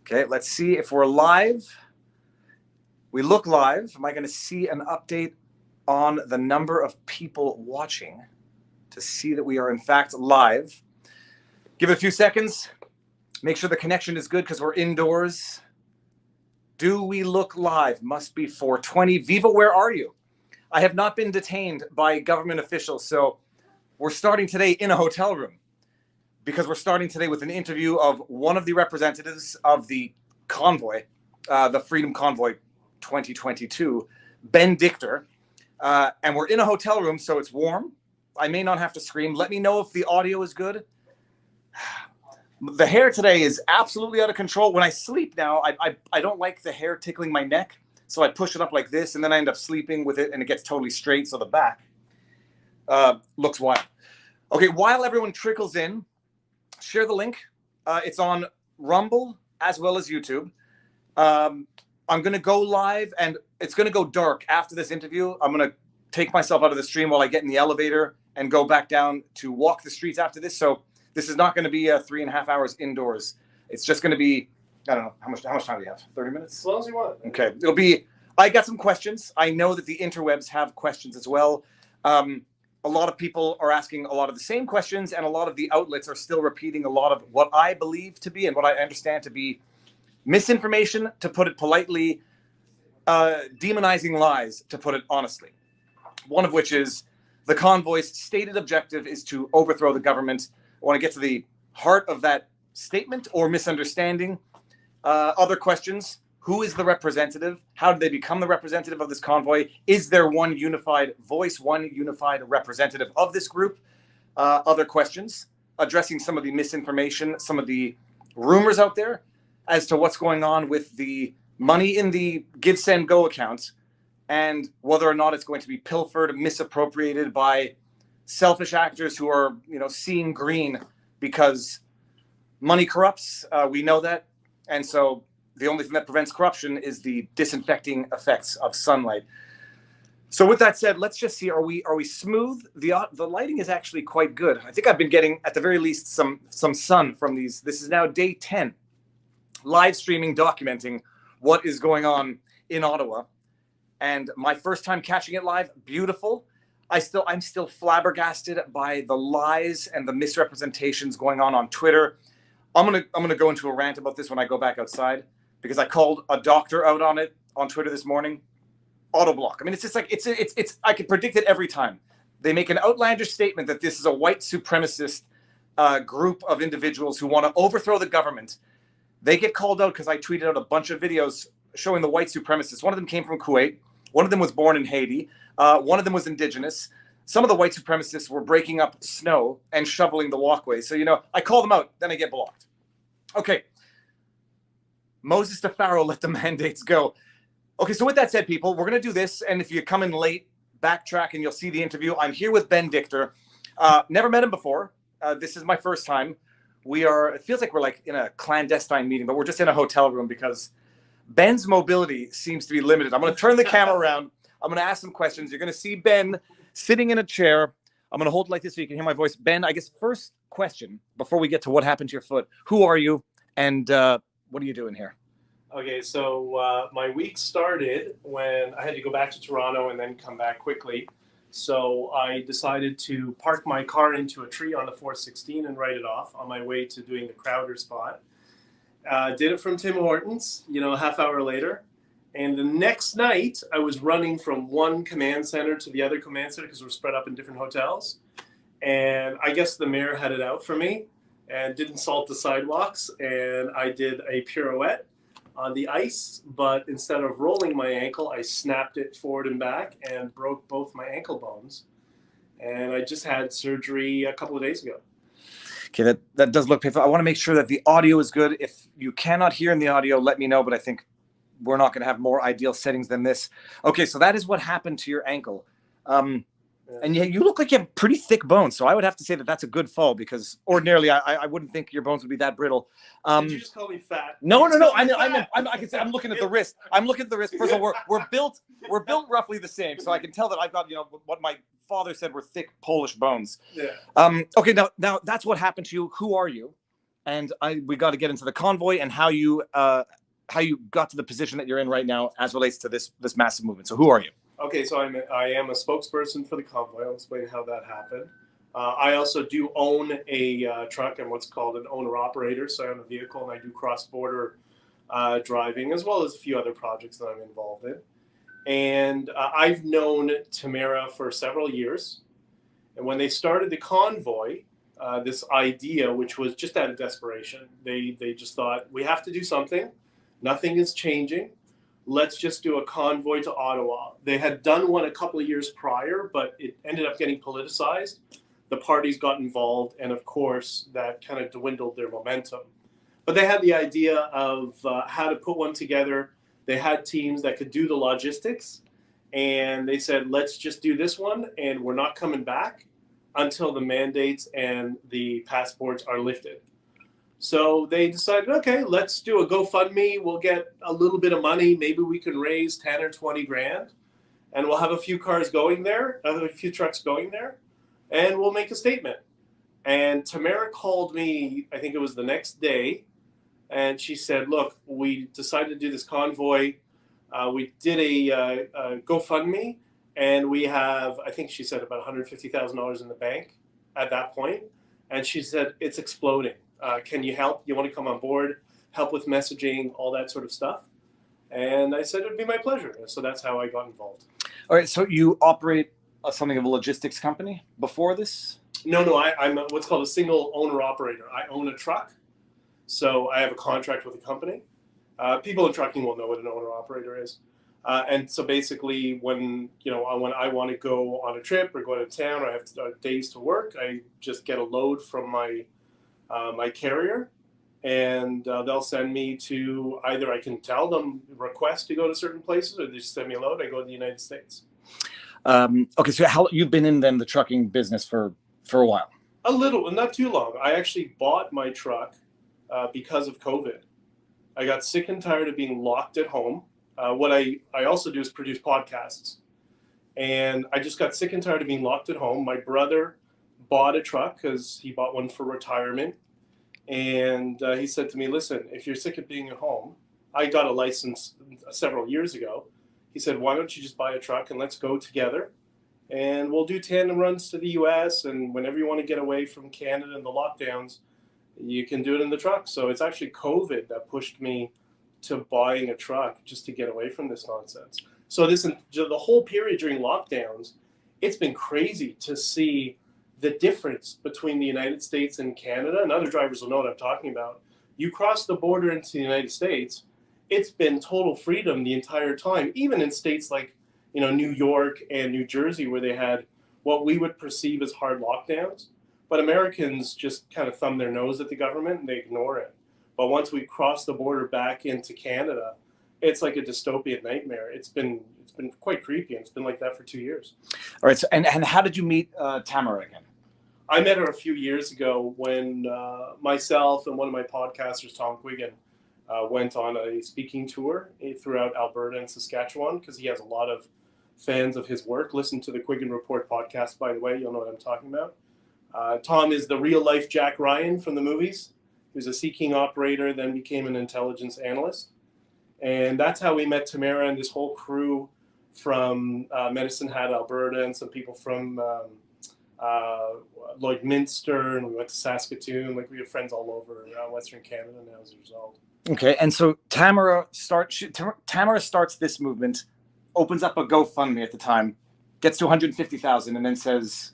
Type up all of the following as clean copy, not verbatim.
Okay, let's see if we're live. We look live. Am I going to see an update on the number of people watching to see that we are in fact live? Give it a few seconds. Make sure the connection is good because we're indoors. Do we look live? Must be 4:20. Viva, where are you? I have not been detained by government officials, so we're starting today in a hotel room because we're starting today with an interview of one of the representatives of the convoy, the Freedom Convoy 2022, Ben Dichter. And we're in a hotel room, so it's warm. I may not have to scream. Let me know if the audio is good. The hair today is absolutely out of control. When I sleep now, I don't like the hair tickling my neck, so I push it up like this, and then I end up sleeping with it, and it gets totally straight, so the back looks wild. Okay, while everyone trickles in, share the link. It's on Rumble as well as YouTube. I'm going to go live, and it's going to go dark after this interview. I'm going to take myself out of the stream while I get in the elevator and go back down to walk the streets after this. So this is not going to be 3.5 hours indoors. It's just going to be, I don't know, how much time do we have? 30 minutes? As long as you want. Okay. It'll be, I got some questions. I know that the interwebs have questions as well. A lot of people are asking a lot of the same questions, and a lot of the outlets are still repeating a lot of what I believe to be and what I understand to be misinformation, to put it politely, demonizing lies, to put it honestly. One of which is the convoy's stated objective is to overthrow the government. I want to get to the heart of that statement or misunderstanding. Other questions: who is the representative? How did they become the representative of this convoy? Is there one unified voice, one unified representative of this group? Other questions addressing some of the misinformation, some of the rumors out there as to what's going on with the money in the Give, Send, Go account, and whether or not it's going to be pilfered, misappropriated by selfish actors who are, seeing green because money corrupts. We know that. And so the only thing that prevents corruption is the disinfecting effects of sunlight. So with that said, let's just see, are we smooth? The lighting is actually quite good. I think I've been getting, at the very least, some sun from these. This is now day 10, live streaming, documenting what is going on in Ottawa. And my first time catching it live, beautiful. I'm still flabbergasted by the lies and the misrepresentations going on Twitter. I'm gonna go into a rant about this when I go back outside, because I called a doctor out on it on Twitter this morning. Auto block. I mean, it's just like it's I can predict it every time. They make an outlandish statement that this is a white supremacist group of individuals who want to overthrow the government. They get called out because I tweeted out a bunch of videos showing the white supremacists. One of them came from Kuwait. One of them was born in Haiti. One of them was indigenous. Some of the white supremacists were breaking up snow and shoveling the walkways. So, I call them out, then I get blocked. Okay. Moses to Pharaoh, let the mandates go. Okay, so with that said, people, we're going to do this. And if you come in late, backtrack and you'll see the interview. I'm here with Ben Dichter. Never met him before. This is my first time. It feels like we're like in a clandestine meeting, but we're just in a hotel room because Ben's mobility seems to be limited. I'm going to turn the camera around. I'm going to ask some questions. You're going to see Ben sitting in a chair. I'm going to hold it like this so you can hear my voice. Ben, I guess first question before we get to what happened to your foot. Who are you and what are you doing here? Okay, so my week started when I had to go back to Toronto and then come back quickly. So I decided to park my car into a tree on the 416 and write it off on my way to doing the Crowder spot. Did it from Tim Hortons, a half hour later. And the next night, I was running from one command center to the other command center because we're spread up in different hotels. And I guess the mayor had it out for me and didn't salt the sidewalks. And I did a pirouette on the ice, but instead of rolling my ankle, I snapped it forward and back and broke both my ankle bones. And I just had surgery a couple of days ago. Okay, that does look painful. I want to make sure that the audio is good. If you cannot hear in the audio, let me know, but I think we're not going to have more ideal settings than this. Okay, so that is what happened to your ankle. And you look like you have pretty thick bones, so I would have to say that that's a good fall, because ordinarily I wouldn't think your bones would be that brittle. Did you just call me fat? No. I can say I'm looking at the wrist. I'm looking at the wrist. First of all, we're built roughly the same, so I can tell that I've got what my father said were thick Polish bones. Yeah. Okay, now that's what happened to you. Who are you? and we got to get into the convoy and how you got to the position that you're in right now as relates to this massive movement. So who are you? Okay, so I am a spokesperson for the convoy. I'll explain how that happened. I also do own a truck. I'm what's called an owner-operator, so I own a vehicle and I do cross-border driving, as well as a few other projects that I'm involved in. And I've known Tamara for several years. And when they started the convoy, this idea, which was just out of desperation, they just thought, we have to do something. Nothing is changing. Let's just do a convoy to Ottawa. They had done one a couple of years prior, but it ended up getting politicized. The parties got involved, and of course, that kind of dwindled their momentum. But they had the idea of how to put one together. They had teams that could do the logistics, and they said, let's just do this one, and we're not coming back until the mandates and the passports are lifted. So they decided, okay, let's do a GoFundMe. We'll get a little bit of money. Maybe we can raise 10 or 20 grand, and we'll have a few cars going there, a few trucks going there, and we'll make a statement. And Tamara called me, I think it was the next day, and she said, look, we decided to do this convoy. We did a GoFundMe, and we have, I think she said, about $150,000 in the bank at that point. And she said, it's exploding. Can you help? You want to come on board, help with messaging, all that sort of stuff? And I said, it'd be my pleasure. So that's how I got involved. All right. So you operate something of a logistics company before this? No, I'm what's called a single owner operator. I own a truck. So I have a contract with a company. People in trucking will know what an owner operator is. And so basically when I want to go on a trip or go out of town, or I have days to work, I just get a load from my carrier, and they'll send me to, either I can tell them, request to go to certain places, or they just send me a load. I go to the United States. Okay, so how you've been in then the trucking business for a while? A little, not too long. I actually bought my truck because of COVID. I got sick and tired of being locked at home. What I also do is produce podcasts, and I just got sick and tired of being locked at home. My brother bought a truck because he bought one for retirement, and he said to me, listen, if you're sick of being at home, I got a license several years ago. He said, why don't you just buy a truck and let's go together, and we'll do tandem runs to the US, and whenever you want to get away from Canada and the lockdowns, you can do it in the truck. So it's actually COVID that pushed me to buying a truck, just to get away from this nonsense. So the whole period during lockdowns, it's been crazy to see the difference between the United States and Canada, and other drivers will know what I'm talking about. You cross the border into the United States, it's been total freedom the entire time, even in states like New York and New Jersey, where they had what we would perceive as hard lockdowns. But Americans just kind of thumb their nose at the government and they ignore it. But once we cross the border back into Canada, it's like a dystopian nightmare. It's been quite creepy, and it's been like that for 2 years. All right. So, and how did you meet Tamara again? I met her a few years ago when myself and one of my podcasters, Tom Quiggin, went on a speaking tour throughout Alberta and Saskatchewan, because he has a lot of fans of his work. Listen to the Quiggin Report podcast, by the way. You'll know what I'm talking about. Tom is the real-life Jack Ryan from the movies. He was a Sea King operator, then became an intelligence analyst. And that's how we met Tamara and this whole crew from Medicine Hat, Alberta, and some people from Lloydminster, and we went to Saskatoon. Like, we have friends all over Western Canada now as a result. Okay, and so Tamara starts this movement, opens up a GoFundMe at the time, gets to 150,000, and then says,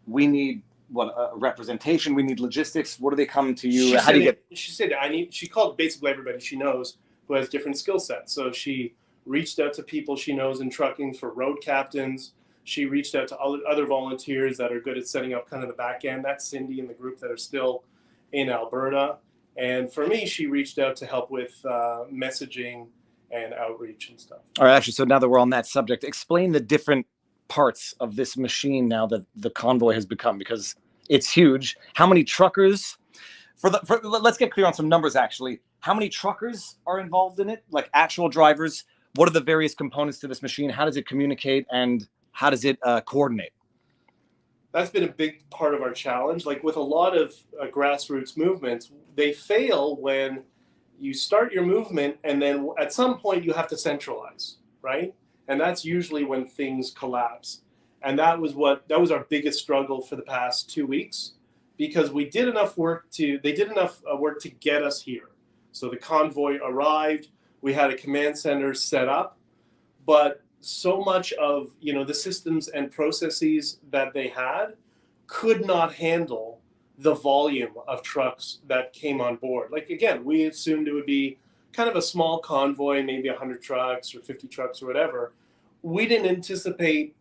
we need a representation, we need logistics. What do they come to you? How do you get? She said, she called basically everybody she knows who has different skill sets. So she reached out to people she knows in trucking for road captains. She reached out to other volunteers that are good at setting up kind of the back end. That's Cindy and the group that are still in Alberta. And for me, she reached out to help with messaging and outreach and stuff. All right, actually, so now that we're on that subject, explain the different parts of this machine now that the convoy has become, because it's huge. How many truckers? Let's get clear on some numbers, actually. How many truckers are involved in it, like actual drivers? What are the various components to this machine? How does it communicate, and how does it coordinate? That's been a big part of our challenge. Like with a lot of grassroots movements, they fail when you start your movement and then at some point you have to centralize, right? And that's usually when things collapse. And that was our biggest struggle for the past 2 weeks, because we did enough work they did enough work to get us here. So the convoy arrived, we had a command center set up, but so much of the systems and processes that they had could not handle the volume of trucks that came on board. Like again, we assumed it would be kind of a small convoy, maybe 100 trucks or 50 trucks or whatever. We didn't anticipate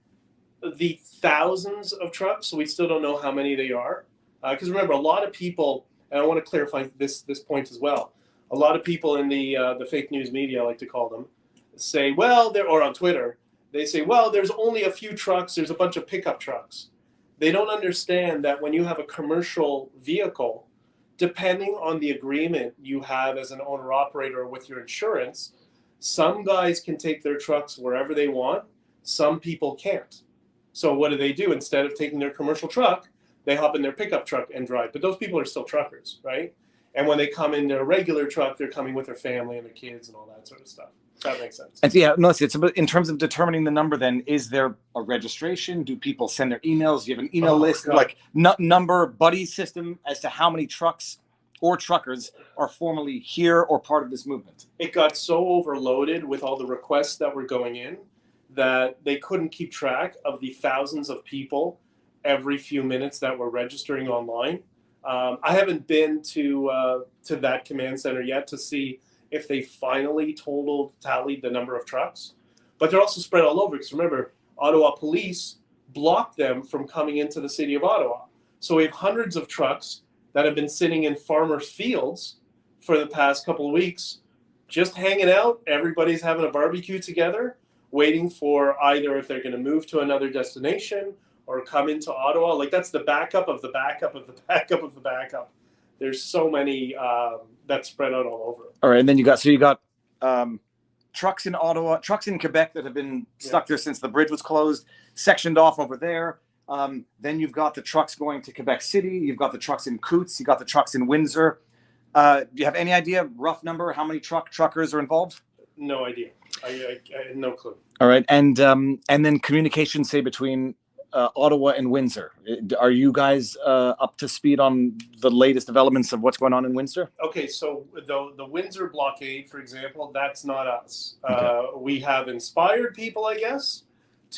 the thousands of trucks, so we still don't know how many they are. Because remember, a lot of people, and I want to clarify this point as well. A lot of people in the fake news media, I like to call them, say, well, or on Twitter, they say, well, there's only a few trucks, there's a bunch of pickup trucks. They don't understand that when you have a commercial vehicle, depending on the agreement you have as an owner-operator with your insurance, some guys can take their trucks wherever they want, some people can't. So what do? Instead of taking their commercial truck, they hop in their pickup truck and drive. But those people are still truckers, right? And when they come in their regular truck, they're coming with their family and their kids and all that sort of stuff. That makes sense. And yeah, no, it's about, in terms of determining the number, then is there a registration? Do people send their emails? Do you have an email list, God. like number buddy system as to how many trucks or truckers are formally here or part of this movement? It got so overloaded with all the requests that were going in that they couldn't keep track of the thousands of people every few minutes that were registering online. I haven't been to that command center yet to see if they finally tallied the number of trucks. But they're also spread all over, because remember, Ottawa police blocked them from coming into the city of Ottawa. So we have hundreds of trucks that have been sitting in farmers' fields for the past couple of weeks, just hanging out. Everybody's having a barbecue together, waiting for either if they're going to move to another destination or come into Ottawa. Like, that's the backup of the backup of the backup of the backup. There's so many that spread out all over. All right, and then you got trucks in Ottawa, trucks in Quebec that have been stuck there since the bridge was closed, sectioned off over there. Then you've got the trucks going to Quebec City. You've got the trucks in Coutts. You got the trucks in Windsor. Do you have any idea, rough number, how many truckers are involved? No idea. I had no clue. All right, and then communication, say, between Ottawa and Windsor. Are you guys up to speed on the latest developments of what's going on in Windsor? Okay, so the Windsor blockade, for example, that's not us. Okay. We have inspired people, I guess,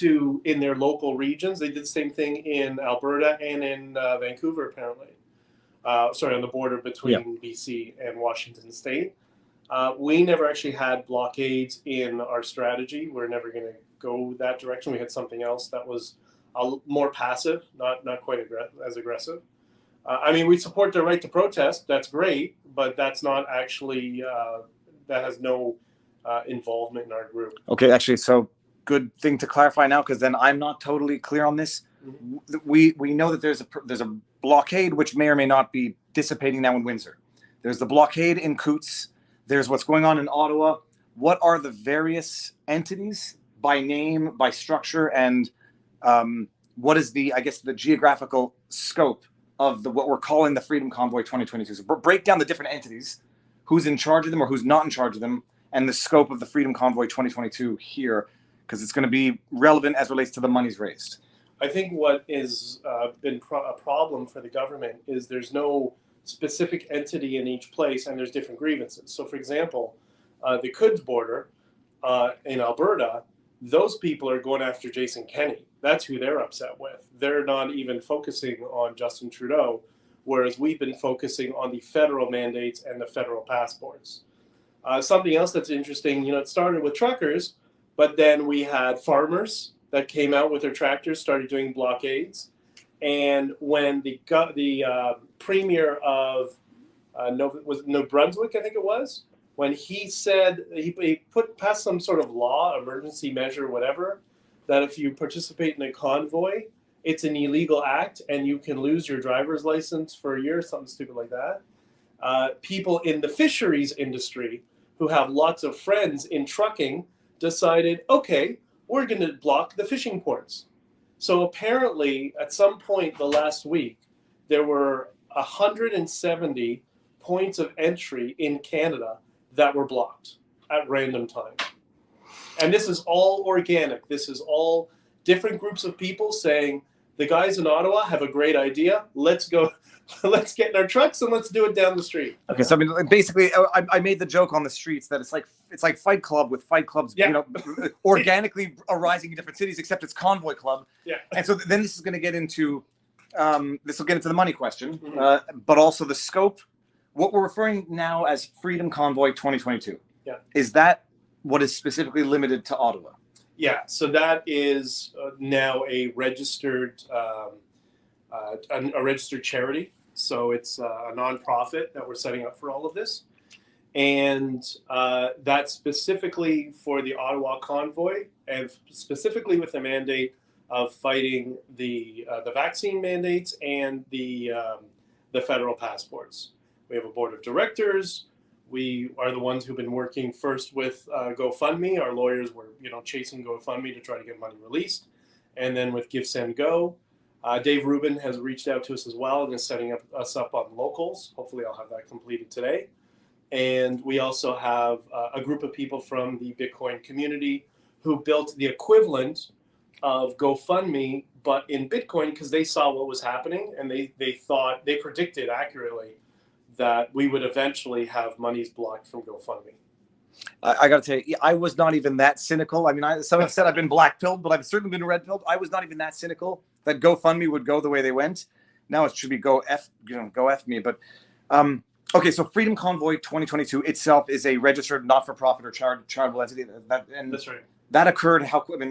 in their local regions. They did the same thing in Alberta and in Vancouver, apparently. On the border between BC and Washington State. We never actually had blockades in our strategy. We're never going to go that direction. We had something else that was more passive, not quite as aggressive. We support their right to protest. That's great, but that's not actually, that has no involvement in our group. Okay, actually, so good thing to clarify now, because then I'm not totally clear on this. Mm-hmm. We know that there's a blockade which may or may not be dissipating now in Windsor. There's the blockade in Coutts. There's what's going on in Ottawa. What are the various entities by name, by structure, and what is the geographical scope of what we're calling the Freedom Convoy 2022? So break down the different entities, who's in charge of them or who's not in charge of them, and the scope of the Freedom Convoy 2022 here, because it's going to be relevant as relates to the monies raised. I think what has been a problem for the government is there's no specific entity in each place, and there's different grievances. So, for example, the Coutts border in Alberta, those people are going after Jason Kenney. That's who they're upset with. They're not even focusing on Justin Trudeau, whereas we've been focusing on the federal mandates and the federal passports. Something else that's interesting, it started with truckers, but then we had farmers that came out with their tractors, started doing blockades. And when the premier of New Brunswick, I think it was, when he said he passed some sort of law, emergency measure, whatever, that if you participate in a convoy, it's an illegal act and you can lose your driver's license for a year, something stupid like that. People in the fisheries industry who have lots of friends in trucking decided, okay, we're going to block the fishing ports. So apparently, at some point the last week, there were 170 points of entry in Canada that were blocked at random times. And this is all organic. This is all different groups of people saying, the guys in Ottawa have a great idea. Let's go. Let's get in our trucks and let's do it down the street. Okay, so I mean, basically, I made the joke on the streets that it's like Fight Club with Fight Clubs, Yeah. you know, organically arising in different cities, except it's Convoy Club. Yeah. And so then this is going to get into this will get into the money question, Mhm. but also the scope. What we're referring now as Freedom Convoy 2022. Yeah. Is that what is specifically limited to Ottawa? Yeah, so that is now a registered charity. So it's a nonprofit that we're setting up for all of this, and that's specifically for the Ottawa convoy, and specifically with the mandate of fighting the vaccine mandates and the federal passports. We have a board of directors. We are the ones who've been working first with GoFundMe. Our lawyers were, chasing GoFundMe to try to get money released, and then with Give Send Go, Dave Rubin has reached out to us as well and is setting us up on locals. Hopefully, I'll have that completed today. And we also have a group of people from the Bitcoin community who built the equivalent of GoFundMe, but in Bitcoin, because they saw what was happening and they predicted accurately that we would eventually have monies blocked from GoFundMe. I got to tell you, I was not even that cynical. I mean, some have said I've been black-pilled, but I've certainly been red-pilled. I was not even that cynical that GoFundMe would go the way they went. Now it should be go F me. But okay, so Freedom Convoy 2022 itself is a registered not-for-profit or charitable entity. That's right. That occurred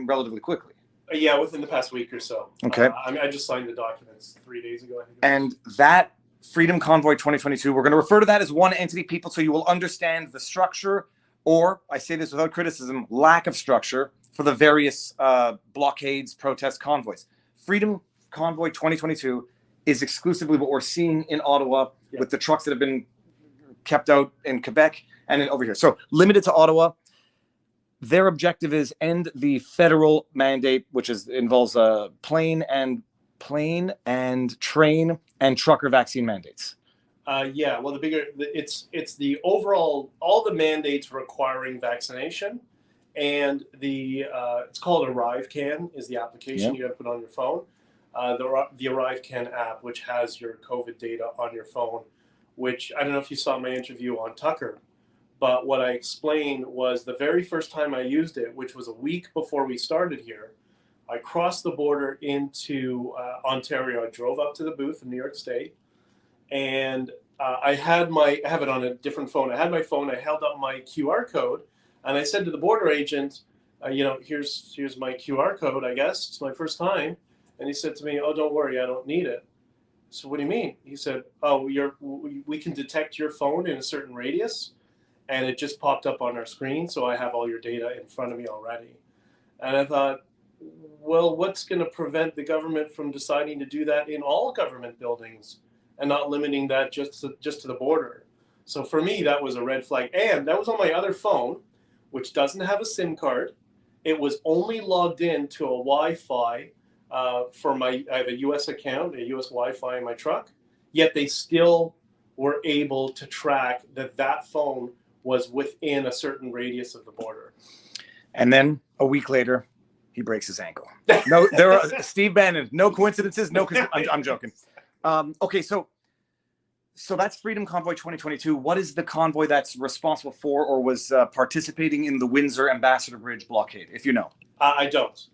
relatively quickly. Yeah, within the past week or so. Okay. I just signed the documents 3 days ago, I think. And that Freedom Convoy 2022, we're going to refer to that as one entity, people, so you will understand the structure, or I say this without criticism, lack of structure for the various blockades, protests, convoys. Freedom Convoy 2022 is exclusively what we're seeing in Ottawa with the trucks that have been kept out in Quebec and over here. So limited to Ottawa. Their objective is end the federal mandate, which involves plane and train and trucker vaccine mandates. Yeah, well, it's the overall, all the mandates requiring vaccination, and it's called ArriveCan is the application you got to put on your phone. The ArriveCan app, which has your COVID data on your phone, which I don't know if you saw my interview on Tucker, but what I explained was the very first time I used it, which was a week before we started here, I crossed the border into Ontario. I drove up to the booth in New York State, and I have it on a different phone. I had my phone. I held up my QR code, and I said to the border agent, here's my QR code. I guess it's my first time, and he said to me, "Oh, don't worry, I don't need it." So what do you mean? He said, "Oh, we can detect your phone in a certain radius, and it just popped up on our screen, so I have all your data in front of me already." And I thought, well, what's going to prevent the government from deciding to do that in all government buildings and not limiting that just to the border? So for me, that was a red flag. And that was on my other phone, which doesn't have a SIM card. It was only logged in to a Wi-Fi I have a US account, a US Wi-Fi in my truck, yet they still were able to track that phone was within a certain radius of the border. And then a week later, he breaks his ankle. No, Steve Bannon. No coincidences. No, I'm joking. Okay, so that's Freedom Convoy 2022. What is the convoy that's responsible for or was participating in the Windsor Ambassador Bridge blockade? If you know, I don't.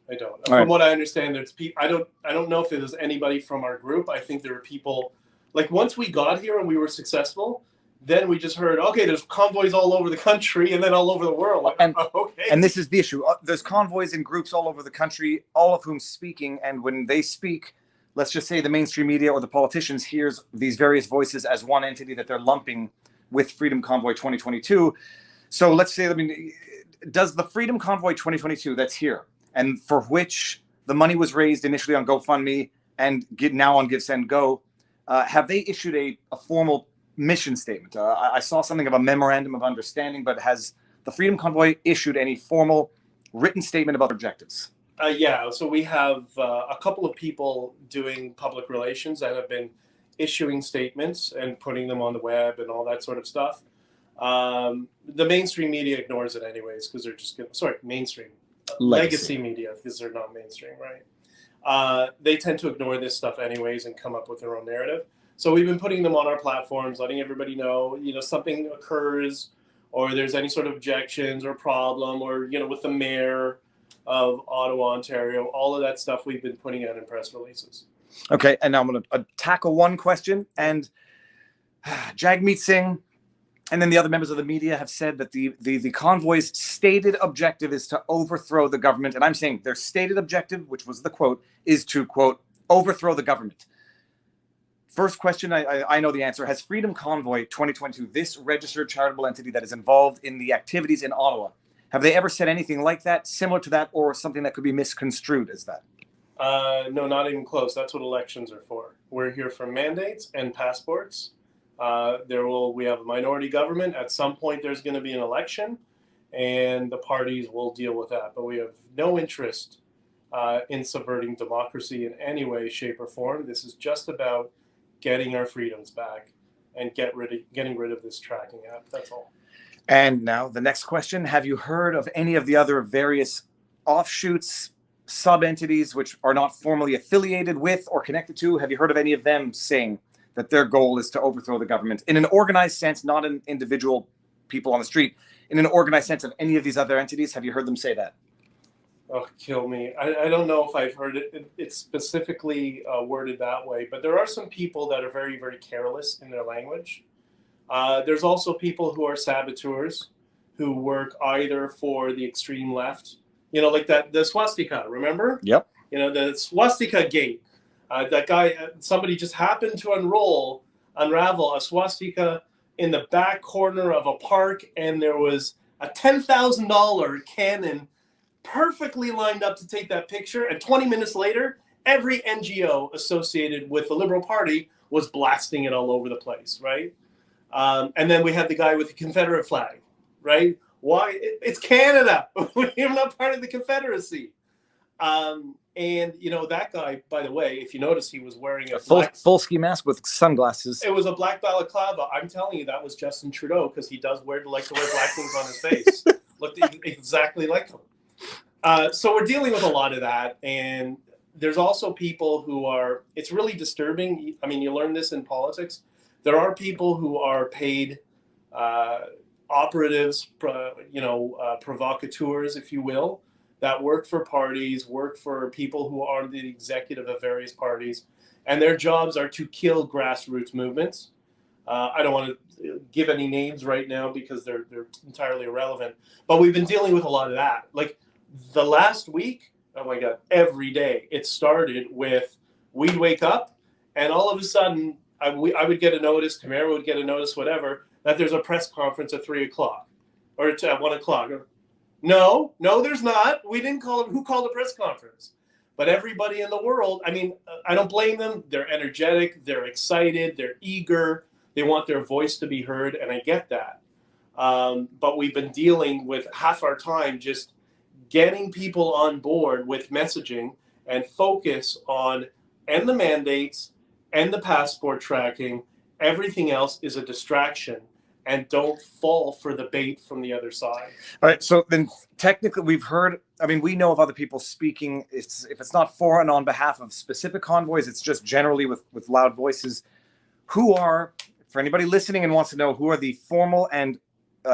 From what I understand, there's people. I don't know if it was anybody from our group. I think there were people. Like once we got here and we were successful, then we just heard, okay, there's convoys all over the country and then all over the world. Like, okay. And this is the issue. There's convoys in groups all over the country, all of whom speaking. And when they speak, let's just say the mainstream media or the politicians hears these various voices as one entity that they're lumping with Freedom Convoy 2022. So let's say, does the Freedom Convoy 2022 that's here and for which the money was raised initially on GoFundMe and now on Give Send Go, have they issued a formal mission statement? I saw something of a memorandum of understanding, but has the Freedom Convoy issued any formal written statement about objectives? Yeah, so we have a couple of people doing public relations that have been issuing statements and putting them on the web and all that sort of stuff. The mainstream media ignores it anyways because they're just mainstream legacy media because they're not mainstream, right? They tend to ignore this stuff anyways and come up with their own narrative. So we've been putting them on our platforms, letting everybody know, something occurs or there's any sort of objections or problem or, with the mayor of Ottawa, Ontario, all of that stuff we've been putting out in press releases. Okay, and now I'm going to tackle one question. And Jagmeet Singh and then the other members of the media have said that the convoy's stated objective is to overthrow the government. And I'm saying their stated objective, which was the quote, is to, quote, overthrow the government. First question, I know the answer. Has Freedom Convoy 2022, this registered charitable entity that is involved in the activities in Ottawa, have they ever said anything like that, similar to that, or something that could be misconstrued as that? No, not even close. That's what elections are for. We're here for mandates and passports. We have a minority government. At some point, there's going to be an election, and the parties will deal with that. But we have no interest in subverting democracy in any way, shape, or form. This is just about getting our freedoms back and getting rid of this tracking app. That's all. And now the next question, have you heard of any of the other various offshoots, sub-entities which are not formally affiliated with or connected to? Have you heard of any of them saying that their goal is to overthrow the government in an organized sense, not in individual people on the street, in an organized sense of any of these other entities? Have you heard them say that? Oh, kill me. I don't know if I've heard it. It's specifically worded that way, but there are some people that are very, very careless in their language. There's also people who are saboteurs who work either for the extreme left, like the swastika, remember? Yep. The swastika gate. That guy, somebody just happened to unravel a swastika in the back corner of a park, and there was a $10,000 cannon perfectly lined up to take that picture. And 20 minutes later, every NGO associated with the Liberal Party was blasting it all over the place, right? And then we had the guy with the Confederate flag, right? Why? It's Canada. We're not part of the Confederacy. And that guy, by the way, if you notice, he was wearing a full ski mask with sunglasses. It was a black balaclava. I'm telling you, that was Justin Trudeau because he does like to wear black things on his face. Looked exactly like him. So we're dealing with a lot of that, and there's also people who are. It's really disturbing. I mean, you learn this in politics. There are people who are paid operatives, provocateurs, if you will, that work for parties, work for people who are the executive of various parties, and their jobs are to kill grassroots movements. I don't want to give any names right now because they're entirely irrelevant, but we've been dealing with a lot of that. Like the last week, oh my God, every day it started with we'd wake up and all of a sudden I would get a notice, Tamara would get a notice, whatever, that there's a press conference at 3 o'clock or at 1 o'clock. No, there's not. We didn't call it. Who called a press conference? But everybody in the world, I mean, I don't blame them. They're energetic. They're excited. They're eager. They want their voice to be heard. And I get that. But we've been dealing with half our time just getting people on board with messaging and focus on and the mandates and the passport tracking. Everything else is a distraction. And don't fall for the bait from the other side. All right. So then technically we've heard, I mean, we know of other people speaking. If it's not for and on behalf of specific convoys, it's just generally with loud voices. Who are, for anybody listening and wants to know, who are the formal and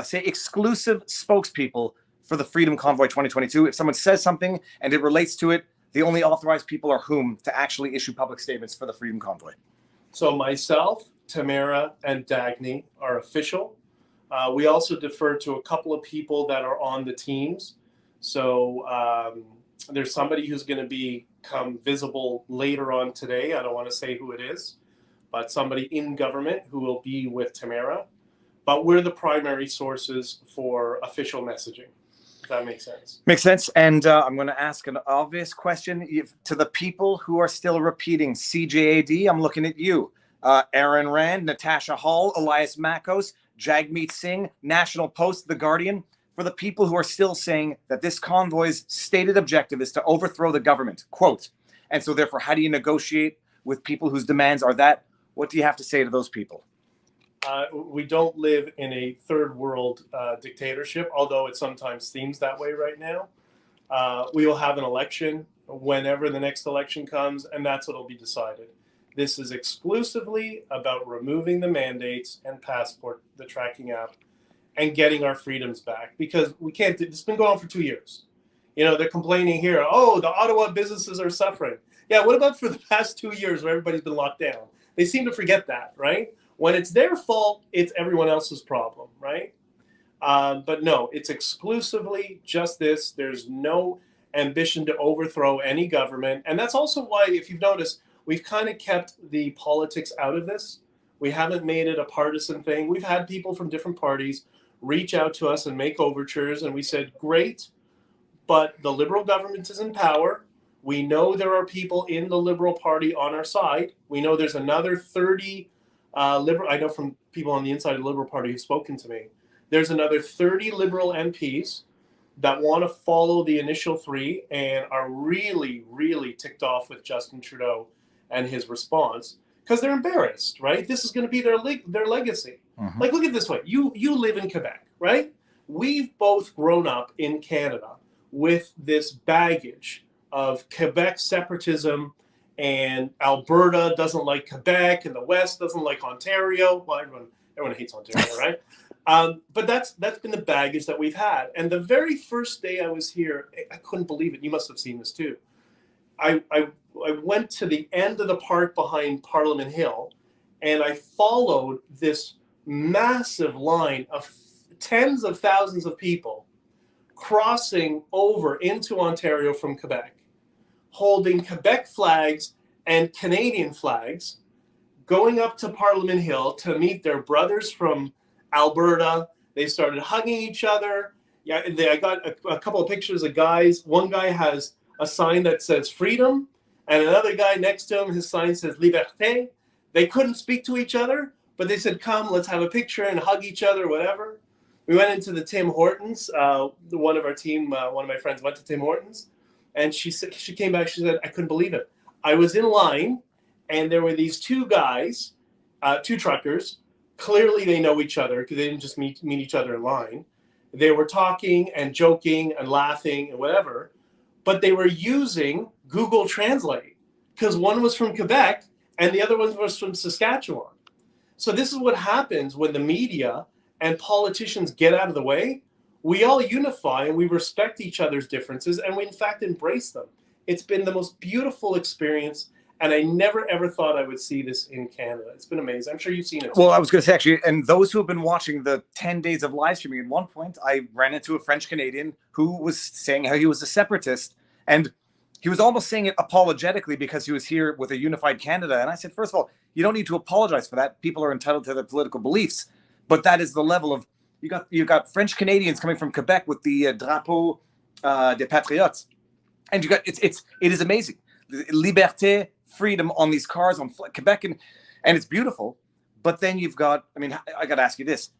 say exclusive spokespeople for the Freedom Convoy 2022? If someone says something and it relates to it, the only authorized people are whom to actually issue public statements for the Freedom Convoy? So myself, Tamara, and Dagny are official. We also defer to a couple of people that are on the teams. So there's somebody who's going to become visible later on today. I don't want to say who it is, but somebody in government who will be with Tamara. But we're the primary sources for official messaging. If that makes sense. Makes sense. And I'm going to ask an obvious question to the people who are still repeating CJAD. I'm looking at you. Aaron Rand, Natasha Hall, Elias Makos, Jagmeet Singh, National Post, The Guardian. for the people who are still saying that this convoy's stated objective is to overthrow the government, quote. And so therefore, how do you negotiate with people whose demands are that? What do you have to say to those people? We don't live in a third world dictatorship, although it sometimes seems that way right now. We will have an election whenever the next election comes, and that's what will be decided. This is exclusively about removing the mandates and Passport, the tracking app, and getting our freedoms back, because we can't. It's been going on for 2 years. You know, they're complaining here, oh, the Ottawa businesses are suffering. Yeah, what about for the past 2 years where everybody's been locked down? They seem to forget that, right? When it's their fault, it's everyone else's problem, right? But no, it's exclusively just this. There's no ambition to overthrow any government. And that's also why, if you've noticed, we've kind of kept the politics out of this. We haven't made it a partisan thing. We've had people from different parties reach out to us and make overtures. And we said, great, but the Liberal government is in power. We know there are people in the Liberal Party on our side. We know there's another 30 Liberal. I know from people on the inside of the Liberal Party who've spoken to me. There's another 30 Liberal MPs that want to follow the initial 3 and are really, really ticked off with Justin Trudeau and his response, because they're embarrassed, right? This is going to be their legacy. Mm-hmm. Like, look at it this way. You live in Quebec, right? We've both grown up in Canada with this baggage of Quebec separatism, and Alberta doesn't like Quebec, and the West doesn't like Ontario. Well, everyone hates Ontario, right? But that's been the baggage that we've had. And the very first day I was here, I couldn't believe it. You must have seen this too. I went to the end of the park behind Parliament Hill, and I followed this massive line of tens of thousands of people crossing over into Ontario from Quebec, holding Quebec flags and Canadian flags, going up to Parliament Hill to meet their brothers from Alberta. They started hugging each other. Yeah, I got a couple of pictures of guys. One guy has a sign that says freedom, and another guy next to him, his sign says liberté. They couldn't speak to each other, but they said, come, let's have a picture and hug each other, whatever. We went into the Tim Hortons. One of our team, one of my friends went to Tim Hortons, and she came back, she said, I couldn't believe it. I was in line, and there were these 2 guys, 2 truckers. Clearly they know each other, because they didn't just meet each other in line. They were talking and joking and laughing and whatever, but they were using Google Translate, because one was from Quebec and the other one was from Saskatchewan. So this is what happens when the media and politicians get out of the way. We all unify and we respect each other's differences, and we in fact embrace them. It's been the most beautiful experience, and I never ever thought I would see this in Canada. It's been amazing. I'm sure you've seen it too. Well, I was going to say, actually, and those who have been watching the 10 days of live streaming, at one point I ran into a French Canadian who was saying how he was a separatist, and he was almost saying it apologetically because he was here with a unified Canada. And I said, first of all, you don't need to apologize for that. People are entitled to their political beliefs, but that is the level of, you got French Canadians coming from Quebec with the drapeau des patriotes, and it is amazing. Liberté, freedom on these cars on Quebec, and it's beautiful. But then you've got, I mean, I got to ask you this.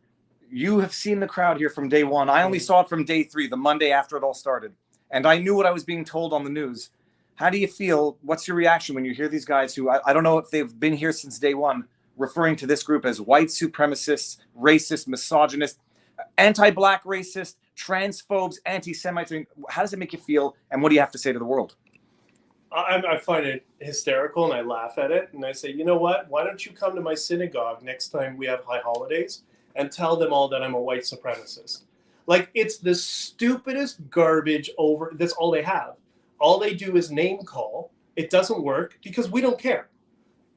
You have seen the crowd here from day 1. I only saw it from day 3, the Monday after it all started. And I knew what I was being told on the news. How do you feel? What's your reaction when you hear these guys who, I don't know if they've been here since day 1, referring to this group as white supremacists, racist, misogynist, anti-black racist, transphobes, anti-Semites? I mean, how does it make you feel? And what do you have to say to the world? I find it hysterical, and I laugh at it. And I say, you know what? Why don't you come to my synagogue next time we have high holidays and tell them all that I'm a white supremacist? Like, it's the stupidest garbage over. That's all they have. All they do is name call. It doesn't work because we don't care.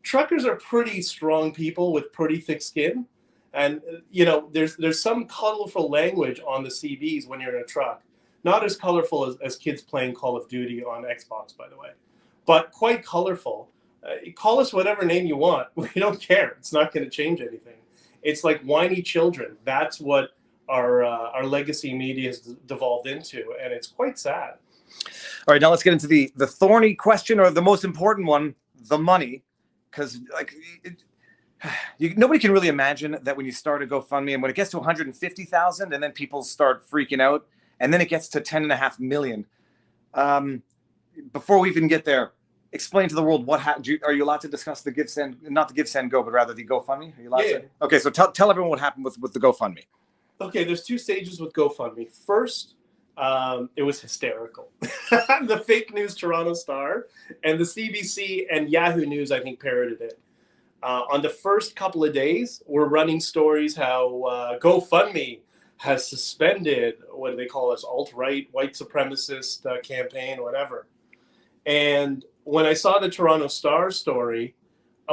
Truckers are pretty strong people with pretty thick skin. And, you know, there's some colorful language on the CVs when you're in a truck. Not as colorful as kids playing Call of Duty on Xbox, by the way, but quite colorful. Call us whatever name you want. We don't care. It's not going to change anything. It's like whiny children. That's what our legacy media has devolved into, and it's quite sad. All right, now let's get into the thorny question, or the most important one, the money. Because, like, nobody can really imagine that when you start a GoFundMe and when it gets to 150,000 and then people start freaking out and then it gets to 10.5 million. Before we even get there, explain to the world are you allowed to discuss the Give Send, not the Give Send Go, but rather the GoFundMe? Are you allowed to? Okay, so tell everyone what happened with the GoFundMe. Okay, there's two stages with GoFundMe. First, it was hysterical. The fake news Toronto Star and the CBC and Yahoo News, I think, parroted it. On the first couple of days, we're running stories how GoFundMe has suspended, what do they call us, alt-right, white supremacist campaign, whatever. And when I saw the Toronto Star story,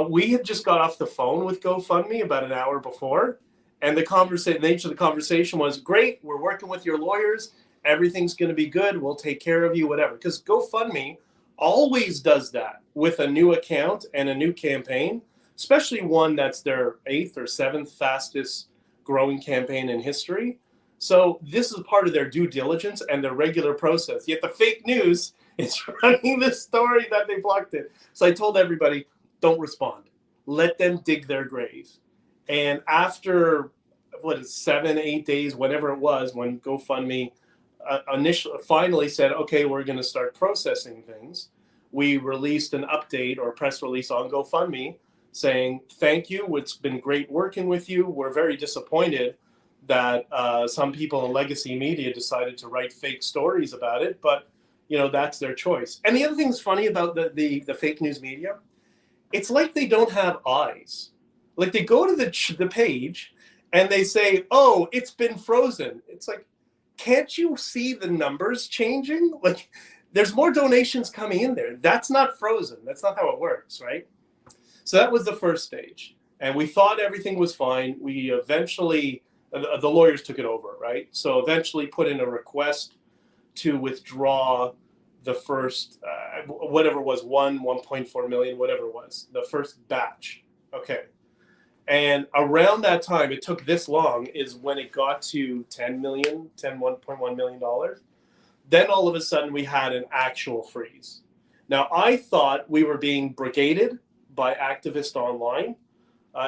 we had just got off the phone with GoFundMe about an hour before. And the nature of the conversation was, great, we're working with your lawyers. Everything's going to be good. We'll take care of you, whatever. Because GoFundMe always does that with a new account and a new campaign, especially one that's their 8th or 7th fastest growing campaign in history. So this is part of their due diligence and their regular process. Yet the fake news is running the story that they blocked it. So I told everybody, don't respond. Let them dig their grave. And after, 7, 8 days, whatever it was, when GoFundMe finally said, okay, we're going to start processing things, we released an update or press release on GoFundMe saying, thank you. It's been great working with you. We're very disappointed that some people in legacy media decided to write fake stories about it, but that's their choice. And the other thing that's funny about the fake news media, it's like they don't have eyes. Like they go to the page and they say, oh, it's been frozen. It's like, can't you see the numbers changing? Like there's more donations coming in there. That's not frozen. That's not how it works, right? So that was the first stage. And we thought everything was fine. We eventually, the lawyers took it over, right? So eventually put in a request to withdraw the first, whatever it was, 1.4 million, whatever it was, the first batch. Okay. And around that time, it took this long, is when it got to $1.1 million. Then all of a sudden we had an actual freeze. Now I thought we were being brigaded by activists online.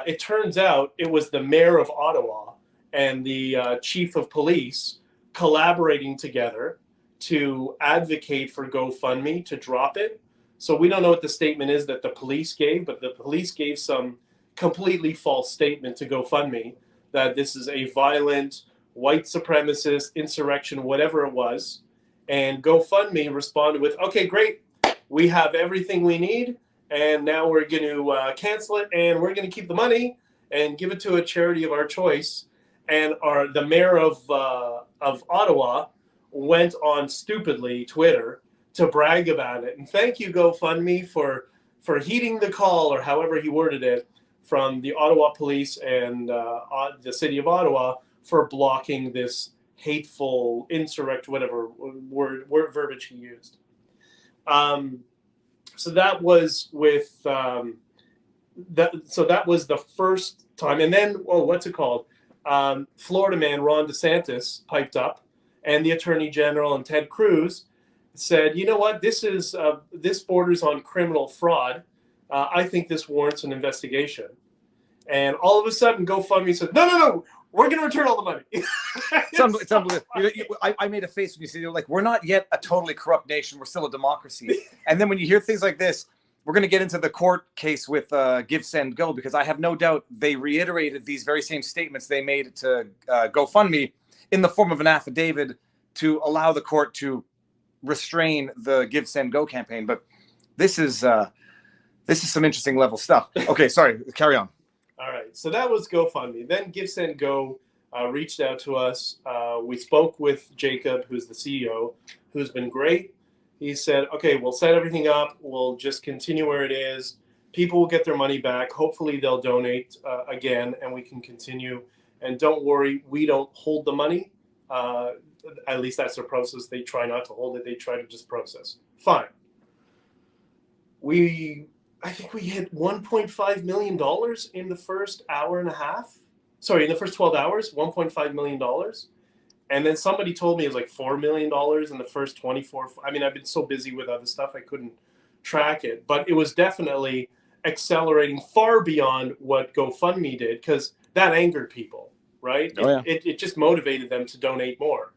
It turns out it was the mayor of Ottawa and the chief of police collaborating together to advocate for GoFundMe to drop it. So we don't know what the statement is that the police gave, but the police gave some completely false statement to GoFundMe that this is a violent white supremacist insurrection, whatever it was. And GoFundMe responded with, okay, great. We have everything we need. And now we're going to cancel it, and we're going to keep the money and give it to a charity of our choice. And the mayor of Ottawa went on stupidly Twitter to brag about it. And thank you, GoFundMe, for heeding the call, or however he worded it, from the Ottawa police and the city of Ottawa for blocking this hateful insurrect, whatever word verbiage he used. So that was with So that was the first time, and then what's it called? Florida man Ron DeSantis piped up, and the Attorney General and Ted Cruz said, "You know what? This borders on criminal fraud. I think this warrants an investigation." And all of a sudden, GoFundMe said, "No, we're going to return all the money." It's unbelievable. I made a face when you said, you're like, we're not yet a totally corrupt nation. We're still a democracy. And then when you hear things like this, we're going to get into the court case with Give, Send, Go, because I have no doubt they reiterated these very same statements they made to GoFundMe in the form of an affidavit to allow the court to restrain the Give, Send, Go campaign. But this is some interesting level stuff. Okay, sorry, carry on. All right, so that was GoFundMe. Then Give, Send, Go reached out to us. We spoke with Jacob, who's the CEO, who's been great. He said, okay, we'll set everything up. We'll just continue where it is. People will get their money back. Hopefully they'll donate again, and we can continue. And don't worry, we don't hold the money. At least that's their process. They try not to hold it. They try to just process. Fine. I think we hit $1.5 million in the first hour and a half. Sorry, in the first 12 hours, $1.5 million. And then somebody told me it was like $4 million in the first 24. I mean, I've been so busy with other stuff, I couldn't track it. But it was definitely accelerating far beyond what GoFundMe did, because that angered people, right? Oh, yeah. It just motivated them to donate more.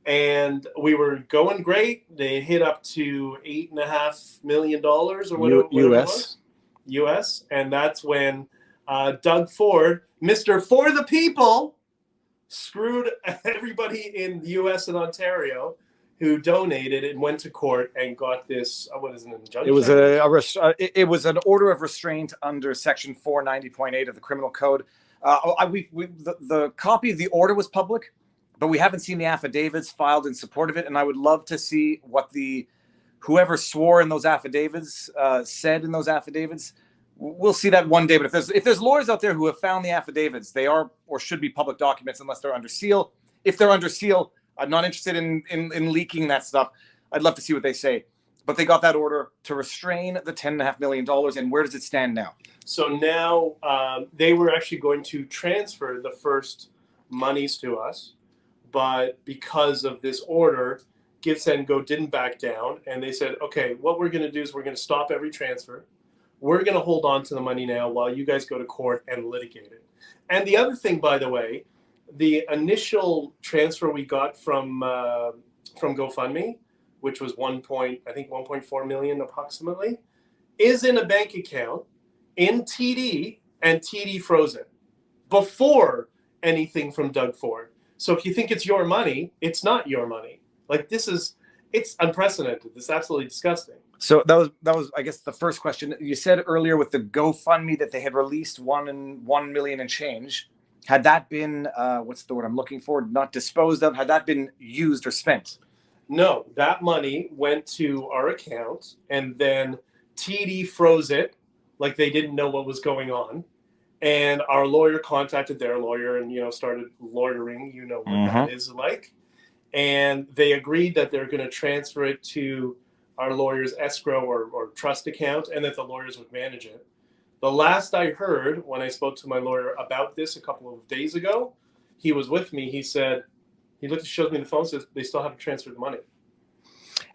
And we were going great. They hit up to $8.5 million or whatever it was, US. And that's when Doug Ford, Mr. For the People, screwed everybody in the US and Ontario who donated and went to court and got this, what is an injunction? It was an order of restraint under Section 490.8 of the Criminal Code. The copy of the order was public, but we haven't seen the affidavits filed in support of it. And I would love to see what whoever swore in those affidavits said in those affidavits. We'll see that one day. But if there's lawyers out there who have found the affidavits, they are or should be public documents unless they're under seal. If they're under seal, I'm not interested in leaking that stuff. I'd love to see what they say. But they got that order to restrain the $10.5 million. And where does it stand now? So now they were actually going to transfer the first monies to us. But because of this order, Give, Send, Go didn't back down. And they said, okay, what we're going to do is we're going to stop every transfer. We're going to hold on to the money now while you guys go to court and litigate it. And the other thing, by the way, the initial transfer we got from GoFundMe, which was 1.4 million approximately, is in a bank account in TD, and TD froze it before anything from Doug Ford. So if you think it's your money, it's not your money. Like it's unprecedented. It's absolutely disgusting. So that was I guess the first question. You said earlier with the GoFundMe that they had released 1 million and change. Had that been what's the word I'm looking for? Not disposed of. Had that been used or spent? No, that money went to our account, and then TD froze it, like they didn't know what was going on. And our lawyer contacted their lawyer and started lawyering. You know what that is like. And they agreed that they're going to transfer it to our lawyer's escrow or trust account, and that the lawyers would manage it. The last I heard, when I spoke to my lawyer about this a couple of days ago, he was with me. He said, he shows me the phone, says they still haven't transferred the money.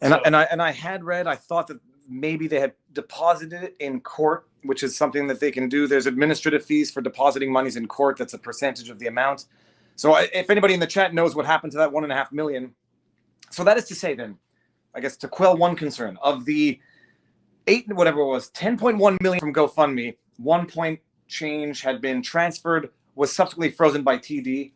And I had read, I thought that maybe they had deposited it in court, which is something that they can do. There's administrative fees for depositing monies in court. That's a percentage of the amount. So if anybody in the chat knows what happened to that 1.5 million, so that is to say then, I guess to quell one concern, of the 10.1 million from GoFundMe, 1 point change had been transferred, was subsequently frozen by TD,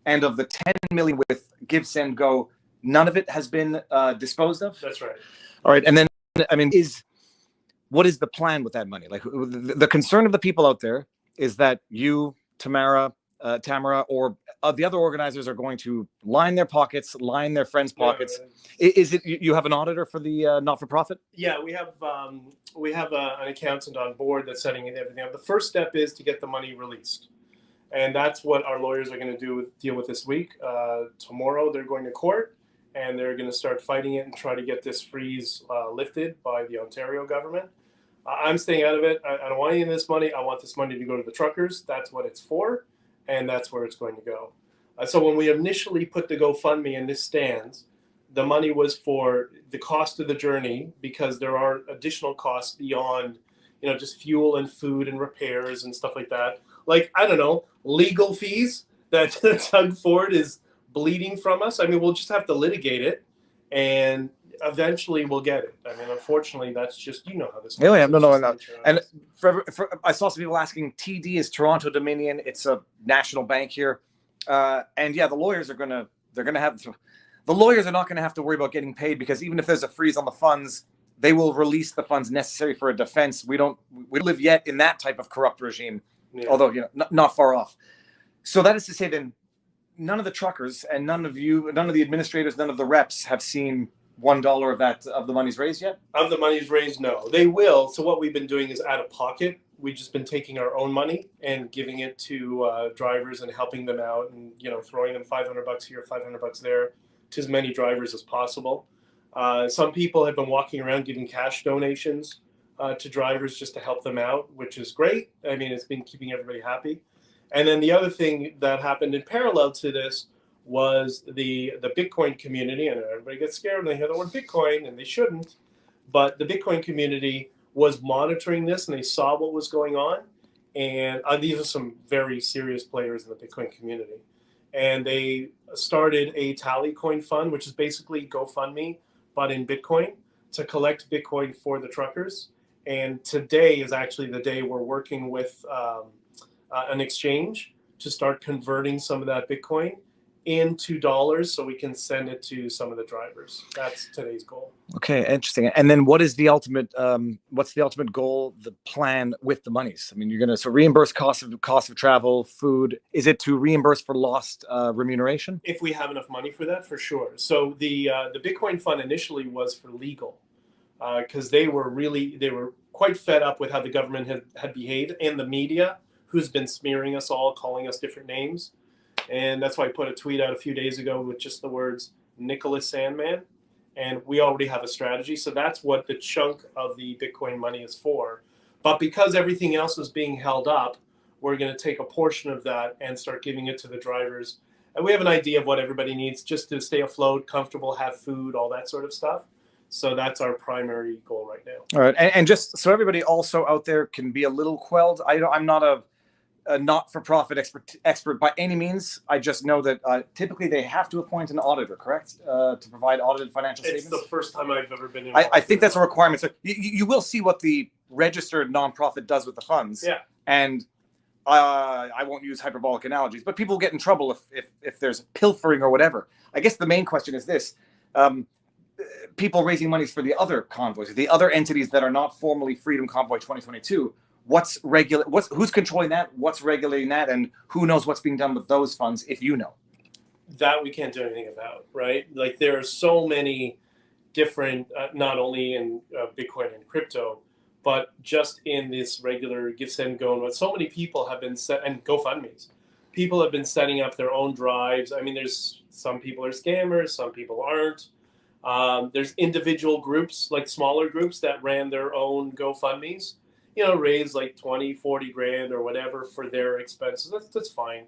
and of the 10 million with Give, Send, Go, none of it has been disposed of? That's right. All right, and then, I mean, what is the plan with that money? Like, the concern of the people out there is that you, Tamara, or the other organizers are going to line their pockets, line their friends' pockets. Is it you have an auditor for the not-for-profit? Yeah, we have an accountant on board that's setting everything up. The first step is to get the money released, and that's what our lawyers are going to deal with this week. Tomorrow they're going to court, and they're going to start fighting it and try to get this freeze lifted by the Ontario government. I'm staying out of it. I don't want any of this money. I want this money to go to the truckers. That's what it's for. And that's where it's going to go. So when we initially put the GoFundMe and this stands, the money was for the cost of the journey, because there are additional costs beyond, just fuel and food and repairs and stuff like that. Like, I don't know, legal fees that Doug Ford is bleeding from us. I mean, we'll just have to litigate it, and eventually we'll get it. I mean, unfortunately, that's just, how this. Yeah, no. And I saw some people asking, TD is Toronto Dominion. It's a national bank here. And yeah, the lawyers are not going to have to worry about getting paid, because even if there's a freeze on the funds, they will release the funds necessary for a defense. We live yet in that type of corrupt regime, although, not far off. So that is to say then, none of the truckers and none of the administrators, none of the reps have seen $1 of the money's raised yet? Of the money's raised, no. They will. So what we've been doing is out of pocket. We've just been taking our own money and giving it to drivers and helping them out, and throwing them $500 here, $500 there, to as many drivers as possible. Some people have been walking around giving cash donations to drivers just to help them out, which is great. I mean, it's been keeping everybody happy. And then the other thing that happened in parallel to this was the Bitcoin community, and everybody gets scared when they hear the word Bitcoin, and they shouldn't. But the Bitcoin community was monitoring this, and they saw what was going on. And these are some very serious players in the Bitcoin community. And they started a tally coin fund, which is basically GoFundMe, but in Bitcoin, to collect Bitcoin for the truckers. And today is actually the day we're working with an exchange to start converting some of that Bitcoin into dollars so we can send it to some of the drivers. That's today's goal. Okay, interesting. And then what is the ultimate what's the ultimate goal, the plan with the monies? I mean, you're going to reimburse cost of travel, food. Is it to reimburse for lost remuneration? If we have enough money for that, for sure. So the Bitcoin fund initially was for legal, because they were quite fed up with how the government had behaved, and the media, who's been smearing us all, calling us different names. And that's why I put a tweet out a few days ago with just the words Nicholas Sandman. And we already have a strategy. So that's what the chunk of the Bitcoin money is for. But because everything else is being held up, we're going to take a portion of that and start giving it to the drivers. And we have an idea of what everybody needs just to stay afloat, comfortable, have food, all that sort of stuff. So that's our primary goal right now. All right. And just so everybody also out there can be a little quelled, I'm not a not-for-profit expert by any means. I just know that typically they have to appoint an auditor, correct, to provide audited financial statements? It's the first time I've ever been involved. I think that's a requirement. So you will see what the registered nonprofit does with the funds. Yeah. And I won't use hyperbolic analogies, but people get in trouble if there's pilfering or whatever. I guess the main question is this. People raising monies for the other convoys, the other entities that are not formally Freedom Convoy 2022, who's controlling that, what's regulating that, and who knows what's being done with those funds, if you know? That we can't do anything about, right? Like, there are so many different, not only in Bitcoin and crypto, but just in this regular give, send, go, and so many people have been and GoFundMes. People have been setting up their own drives. I mean, there's some people are scammers, some people aren't. There's individual groups, like smaller groups that ran their own GoFundMes, raise like 20, 40 grand or whatever for their expenses. That's fine.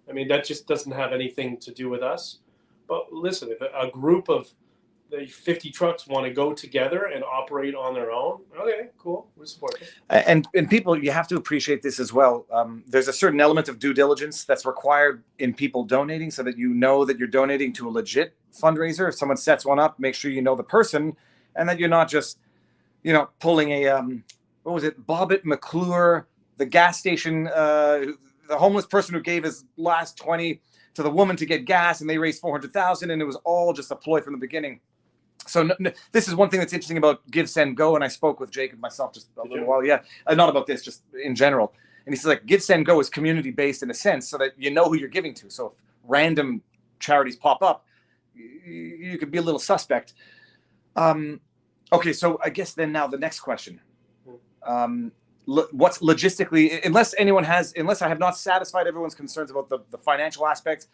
I mean, that just doesn't have anything to do with us. But listen, if a group of the 50 trucks want to go together and operate on their own, okay, cool, we support it. And people, you have to appreciate this as well. There's a certain element of due diligence that's required in people donating, so that you know that you're donating to a legit fundraiser. If someone sets one up, make sure you know the person, and that you're not just, pulling a what was it, Bobbitt McClure, the gas station, the homeless person who gave his last 20 to the woman to get gas, and they raised 400,000, and it was all just a ploy from the beginning. So this is one thing that's interesting about Give, Send, Go, and I spoke with Jacob myself just a little while, not about this, just in general. And he says, like, Give, Send, Go is community-based in a sense, so that you know who you're giving to. So if random charities pop up, you could be a little suspect. Okay, so I guess then now the next question. What's logistically, unless I have not satisfied everyone's concerns about the financial aspect,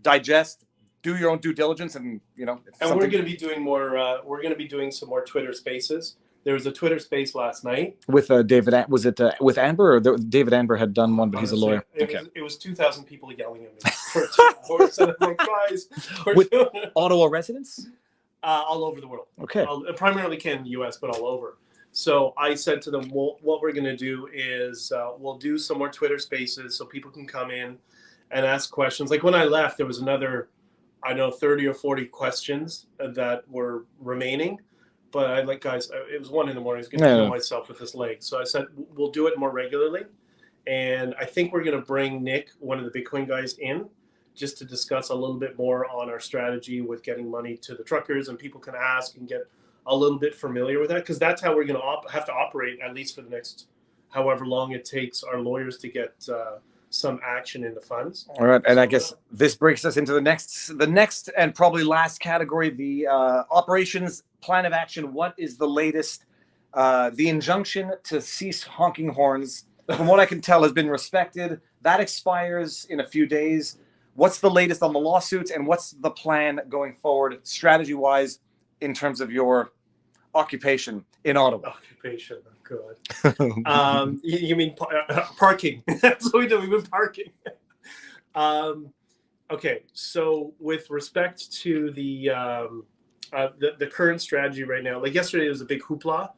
digest, do your own due diligence, and and we're going to be doing more. We're going to be doing some more Twitter Spaces. There was a Twitter Space last night with David. Was it with Amber, or David Amber had done one, but he's a lawyer? It was 2,000 people yelling at me for 2 hours, and I'm like, guys, with Ottawa residents all over the world. Okay, primarily Canada, U.S., but all over. So I said to them, well, what we're going to do is we'll do some more Twitter Spaces so people can come in and ask questions. Like when I left, there was another, 30 or 40 questions that were remaining. But I guys, it was 1 a.m. I was getting to know myself with this leg. So I said, we'll do it more regularly. And I think we're going to bring Nick, one of the Bitcoin guys, in just to discuss a little bit more on our strategy with getting money to the truckers, and people can ask and get a little bit familiar with that, because that's how we're going to have to operate, at least for the next however long it takes our lawyers to get some action in the funds. All right, and I guess this brings us into the next and probably last category, the operations plan of action. What is the latest? The injunction to cease honking horns, from what I can tell, has been respected. That expires in a few days. What's the latest on the lawsuits, and what's the plan going forward, strategy-wise, in terms of your occupation in Ottawa? Occupation, good. You mean parking? That's what we do. We've been parking. Okay, so with respect to the current strategy right now, like yesterday, there was a big hoopla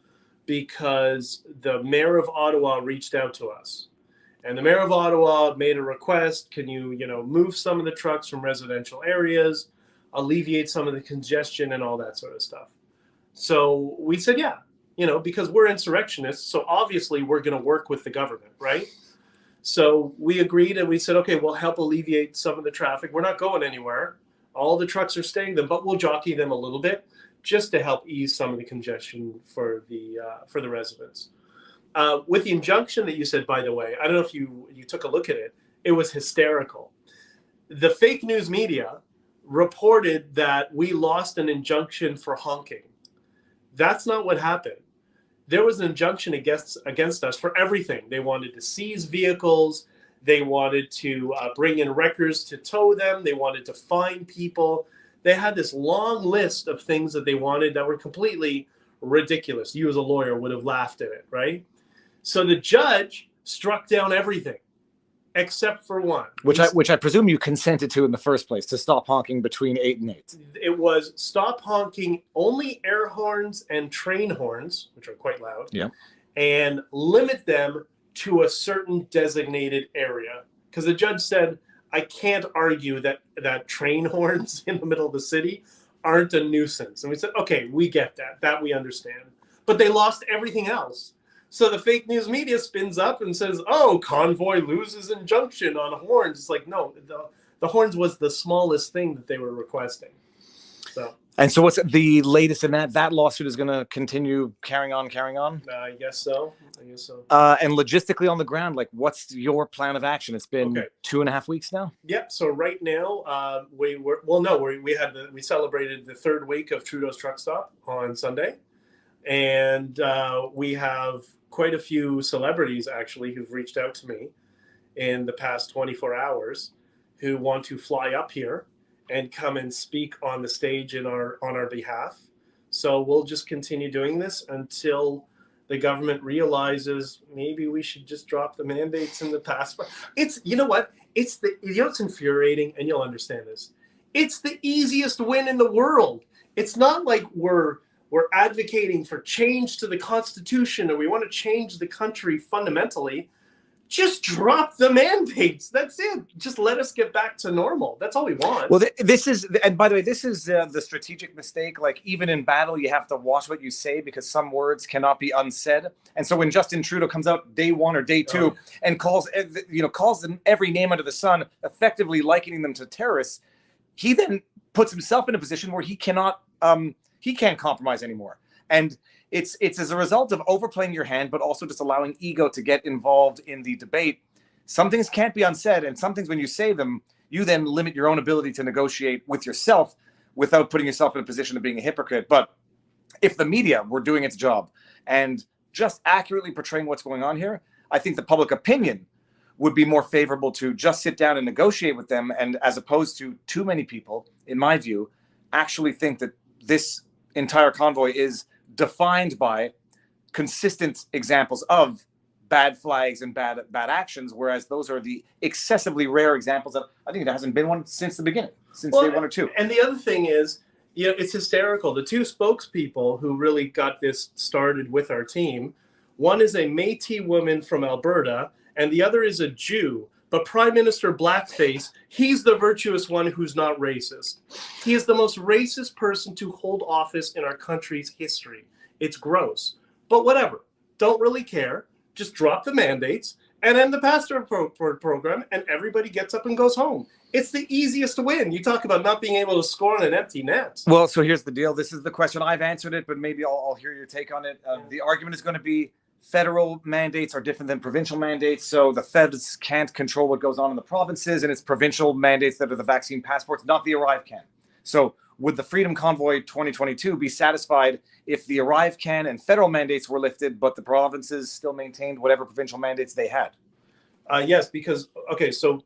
because the mayor of Ottawa reached out to us. And the mayor of Ottawa made a request, can you, move some of the trucks from residential areas, alleviate some of the congestion and all that sort of stuff. So we said, yeah, because we're insurrectionists, so obviously we're going to work with the government, right? So we agreed and we said, okay, we'll help alleviate some of the traffic. We're not going anywhere. All the trucks are staying there, but we'll jockey them a little bit just to help ease some of the congestion for the residents. With the injunction that you said, by the way, I don't know if you took a look at it. It was hysterical. The fake news media reported that we lost an injunction for honking. That's not what happened. There was an injunction against us for everything. They wanted to seize vehicles. They wanted to bring in wreckers to tow them. They wanted to fine people. They had this long list of things that they wanted that were completely ridiculous. You as a lawyer would have laughed at it, right? So the judge struck down everything except for one. Which I presume you consented to in the first place, to stop honking between 8 and 8. It was stop honking only air horns and train horns, which are quite loud, yeah, and limit them to a certain designated area. Because the judge said, I can't argue that train horns in the middle of the city aren't a nuisance. And we said, okay, we get that we understand. But they lost everything else. So the fake news media spins up and says, oh, Convoy loses injunction on horns. It's like, no, the horns was the smallest thing that they were requesting. And so what's the latest in that? That lawsuit is going to continue carrying on? I guess so. And logistically on the ground, like, what's your plan of action? It's been 2.5 weeks now? Yep. So right now, we celebrated the 3rd week of Trudeau's truck stop on Sunday. And we have quite a few celebrities, actually, who've reached out to me in the past 24 hours who want to fly up here and come and speak on the stage on our behalf. So we'll just continue doing this until the government realizes maybe we should just drop the mandates in the passport. It's, you know what? It's infuriating, and you'll understand this. It's the easiest win in the world. It's not like we're advocating for change to the Constitution or we want to change the country fundamentally. Just drop the mandates. That's it. Just let us get back to normal. That's all we want. Well, this is, and by the way, this is the strategic mistake. Like, even in battle, you have to watch what you say because some words cannot be unsaid. And so when Justin Trudeau comes out day 1 or day 2 and calls them every name under the sun, effectively likening them to terrorists, he then puts himself in a position where he can't compromise anymore. And it's as a result of overplaying your hand, but also just allowing ego to get involved in the debate. Some things can't be unsaid, and some things, when you say them, you then limit your own ability to negotiate with yourself without putting yourself in a position of being a hypocrite. But if the media were doing its job and just accurately portraying what's going on here, I think the public opinion would be more favorable to just sit down and negotiate with them, and as opposed to too many people, in my view, actually think that this entire convoy is defined by consistent examples of bad flags and bad actions, whereas those are the excessively rare examples that I think there hasn't been one since the beginning, since day 1 or 2. And the other thing is, it's hysterical. The 2 spokespeople who really got this started with our team, one is a Métis woman from Alberta, and the other is a Jew. But Prime Minister Blackface, he's the virtuous one who's not racist. He is the most racist person to hold office in our country's history. It's gross. But whatever. Don't really care. Just drop the mandates and end the passport program, and everybody gets up and goes home. It's the easiest to win. You talk about not being able to score on an empty net. Well, so here's the deal. This is the question. I've answered it, but maybe I'll hear your take on it. The argument is going to be federal mandates are different than provincial mandates. So the feds can't control what goes on in the provinces, and it's provincial mandates that are the vaccine passports, not the Arrive can. So would the Freedom Convoy 2022 be satisfied if the Arrive can and federal mandates were lifted, but the provinces still maintained whatever provincial mandates they had? Yes, because,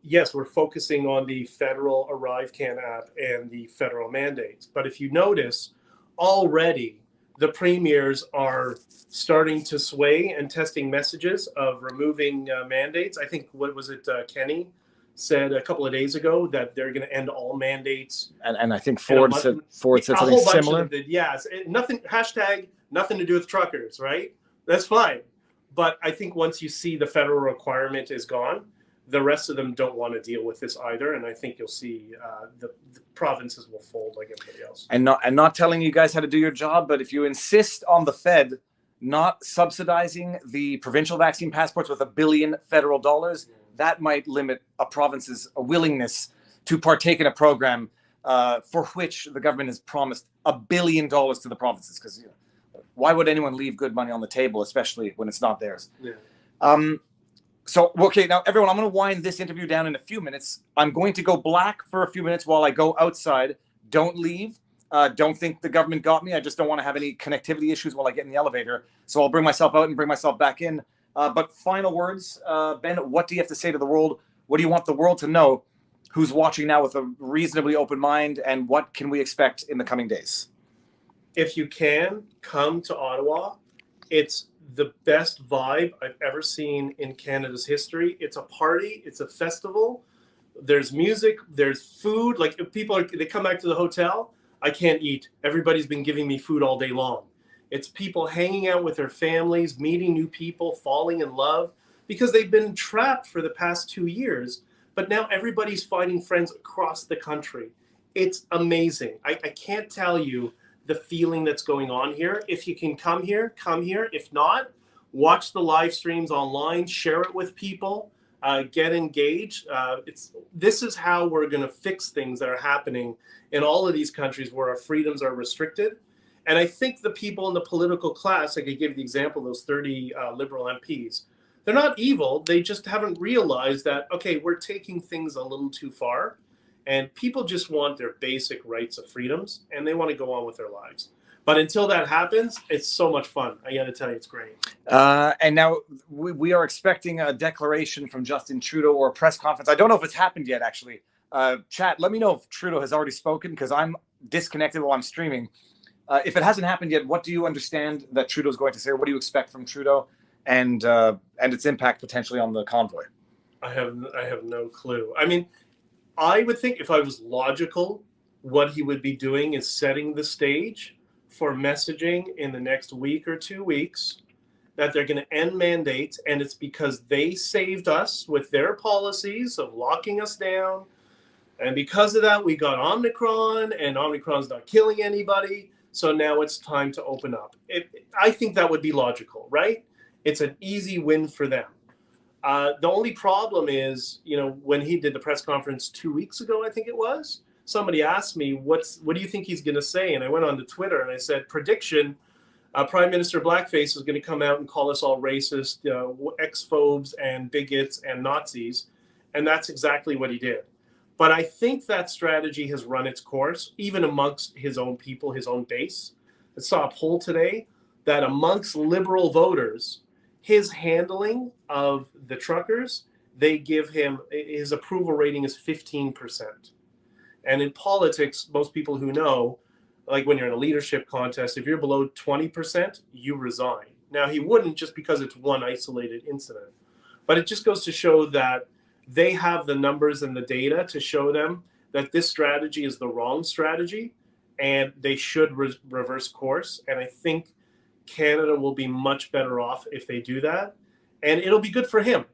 yes, we're focusing on the federal Arrive Can app and the federal mandates. But if you notice, already the premiers are starting to sway and testing messages of removing mandates. I think, what was it, Kenny said a couple of days ago that they're going to end all mandates. And I think Ford said something similar. Yes, nothing to do with truckers, right? That's fine. But I think once you see the federal requirement is gone, the rest of them don't want to deal with this either. And I think you'll see the provinces will fold like everybody else. And not telling you guys how to do your job, but if you insist on the Fed not subsidizing the provincial vaccine passports with $1 billion federal dollars, that might limit a province's willingness to partake in a program for which the government has promised $1 billion to the provinces. Because why would anyone leave good money on the table, especially when it's not theirs? Yeah. So, okay, now everyone, I'm going to wind this interview down in a few minutes. I'm going to go black for a few minutes while I go outside. Don't leave. Don't think the government got me. I just don't want to have any connectivity issues while I get in the elevator. So I'll bring myself out and bring myself back in. But final words, Ben, what do you have to say to the world? What do you want the world to know who's watching now with a reasonably open mind? And what can we expect in the coming days? If you can, come to Ottawa. It's the best vibe I've ever seen in Canada's history. It's a party. It's a festival. There's music. There's food. Like if people they come back to the hotel, I can't eat. Everybody's been giving me food all day long. It's people hanging out with their families, meeting new people, falling in love because they've been trapped for the past 2 years. But now everybody's finding friends across the country. It's amazing. I can't tell you the feeling that's going on here. If you can come here, come here. If not, watch the live streams online, share it with people, get engaged. This is how we're going to fix things that are happening in all of these countries where our freedoms are restricted. And I think the people in the political class, I could give the example, those 30 Liberal MPs, they're not evil. They just haven't realized that, okay, we're taking things a little too far. And people just want their basic rights of freedoms, and they want to go on with their lives. But until that happens, it's so much fun. I got to tell you, it's great. And now we are expecting a declaration from Justin Trudeau or a press conference. I don't know if it's happened yet, actually. Chat, let me know if Trudeau has already spoken, because I'm disconnected while I'm streaming. If it hasn't happened yet, what do you understand that Trudeau's going to say? Or what do you expect from Trudeau and its impact potentially on the convoy? I have no clue. I mean, I would think if I was logical, what he would be doing is setting the stage for messaging in the next week or 2 weeks that they're going to end mandates, and it's because they saved us with their policies of locking us down. And because of that, we got Omicron, and Omicron's not killing anybody. So now it's time to open up. I think that would be logical, right? It's an easy win for them. The only problem is, when he did the press conference 2 weeks ago, I think it was, somebody asked me, what do you think he's going to say? And I went on to Twitter and I said, prediction, Prime Minister Blackface is going to come out and call us all racist, ex-phobes and bigots and Nazis. And that's exactly what he did. But I think that strategy has run its course, even amongst his own people, his own base. I saw a poll today that amongst Liberal voters, his handling of the truckers, they give him, his approval rating is 15%. And in politics, most people who know, like when you're in a leadership contest, if you're below 20%, you resign. Now, he wouldn't just because it's one isolated incident. But it just goes to show that they have the numbers and the data to show them that this strategy is the wrong strategy and they should reverse course. And I think Canada will be much better off if they do that. And it'll be good for him.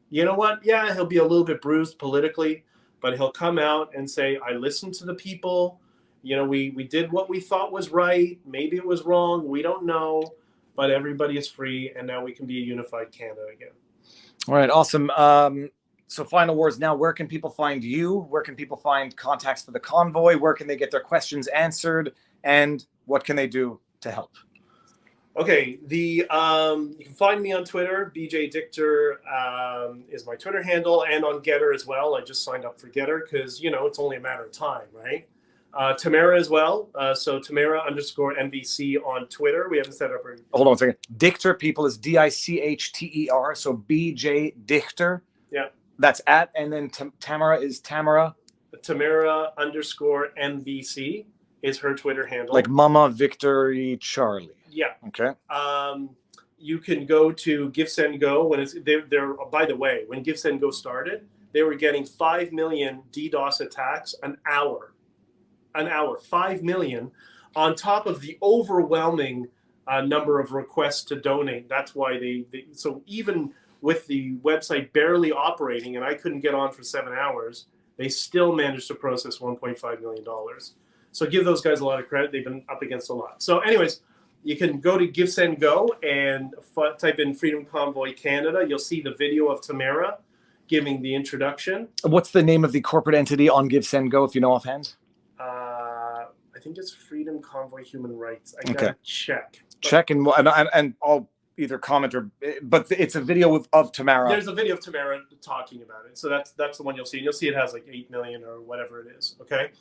You know what? Yeah, he'll be a little bit bruised politically, but he'll come out and say, I listened to the people. We did what we thought was right. Maybe it was wrong. We don't know. But everybody is free. And now we can be a unified Canada again. All right. Awesome. So final words now, where can people find you? Where can people find contacts for the convoy? Where can they get their questions answered? And what can they do to help? Okay, you can find me on Twitter. BJ Dichter is my Twitter handle, and on Getter as well. I just signed up for Getter because, it's only a matter of time, right? Tamara as well. So Tamara_NVC on Twitter. We haven't set up. Hold on a second. Dichter, people, is Dichter. So BJ Dichter. Yeah. That's at, and then Tamara is Tamara. Tamara_NVC is her Twitter handle. Like Mama Victory Charlie. Yeah. Okay. You can go to Give Send Go when they're by the way, when Give Send Go started, they were getting 5 million DDoS attacks an hour. 5 million on top of the overwhelming number of requests to donate. That's why so even with the website barely operating, and I couldn't get on for 7 hours, they still managed to process $1.5 million. So give those guys a lot of credit. They've been up against a lot. So anyways, you can go to Give, Send, Go and type in Freedom Convoy Canada. You'll see the video of Tamara giving the introduction. What's the name of the corporate entity on Give, Send, Go, if you know offhand? I think it's Freedom Convoy Human Rights. I gotta check. Check and I'll either comment or, but it's a video of Tamara. There's a video of Tamara talking about it. So that's the one you'll see. And you'll see it has like 8 million or whatever it is. Okay.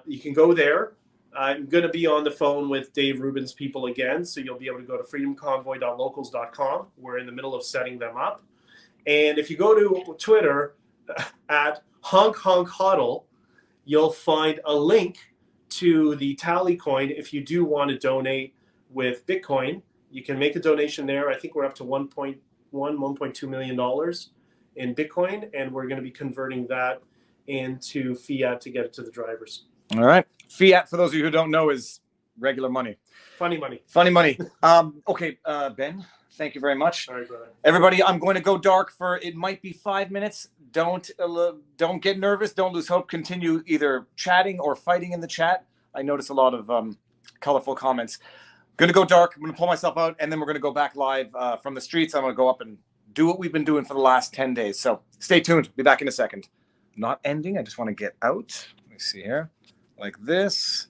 You can go there. I'm going to be on the phone with Dave Rubin's people again. So you'll be able to go to freedomconvoy.locals.com. We're in the middle of setting them up. And if you go to Twitter at honk honk hodl, you'll find a link to the Tally coin. If you do want to donate with Bitcoin, you can make a donation there. I think we're up to $1.2 million in Bitcoin, and we're going to be converting that into fiat to get it to the drivers. All right. Fiat, for those of you who don't know, is regular money. Funny money. Funny money. Okay, Ben, thank you very much. All right, brother. Everybody, I'm going to go dark for, it might be 5 minutes. Don't get nervous. Don't lose hope. Continue either chatting or fighting in the chat. I notice a lot of colorful comments. Going to go dark. I'm going to pull myself out, and then we're going to go back live from the streets. I'm going to go up and do what we've been doing for the last 10 days. So stay tuned. Be back in a second. Not ending. I just want to get out. Let me see here. Like this.